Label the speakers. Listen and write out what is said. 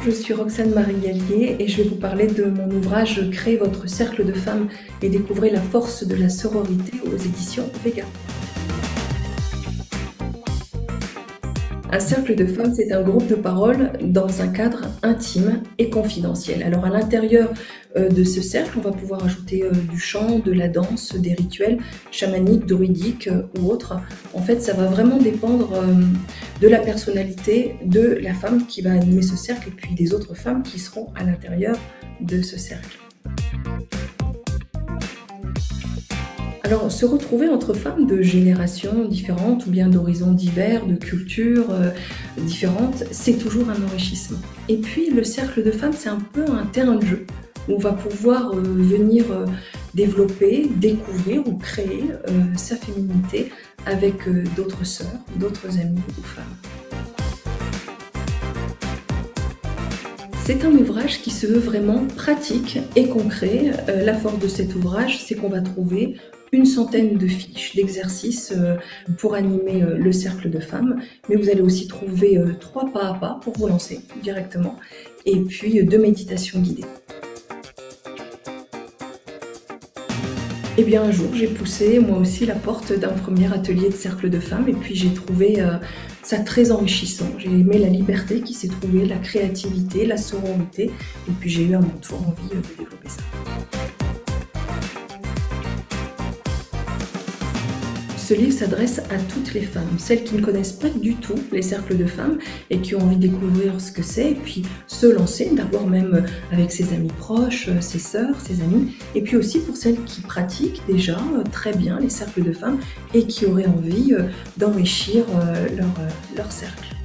Speaker 1: je suis Roxane Marie-Gallier et je vais vous parler de mon ouvrage Créez votre cercle de femmes et découvrez la force de la sororité aux éditions Vega. Un cercle de femmes, c'est un groupe de parole dans un cadre intime et confidentiel. Alors à l'intérieur de ce cercle, on va pouvoir ajouter du chant, de la danse, des rituels chamaniques, druidiques ou autres. En fait, ça va vraiment dépendre de la personnalité de la femme qui va animer ce cercle et puis des autres femmes qui seront à l'intérieur de ce cercle. Alors, se retrouver entre femmes de générations différentes ou bien d'horizons divers, de cultures différentes, c'est toujours un enrichissement. Et puis, le cercle de femmes, c'est un peu un terrain de jeu où on va pouvoir venir développer, découvrir ou créer sa féminité avec d'autres sœurs, d'autres amies ou femmes. C'est un ouvrage qui se veut vraiment pratique et concret. La force de cet ouvrage, c'est qu'on va trouver une centaine de fiches d'exercices pour animer le cercle de femmes, mais vous allez aussi trouver 3 pas à pas pour vous lancer directement, et puis 2 méditations guidées. Et bien un jour, j'ai poussé moi aussi la porte d'un premier atelier de cercle de femmes, et puis j'ai trouvé ça très enrichissant. J'ai aimé la liberté qui s'est trouvée, la créativité, la sororité, et puis j'ai eu à mon tour envie de développer ça. Ce livre s'adresse à toutes les femmes, celles qui ne connaissent pas du tout les cercles de femmes et qui ont envie de découvrir ce que c'est et puis se lancer, d'abord même avec ses amis proches, ses sœurs, ses amis, et puis aussi pour celles qui pratiquent déjà très bien les cercles de femmes et qui auraient envie d'enrichir leur cercle.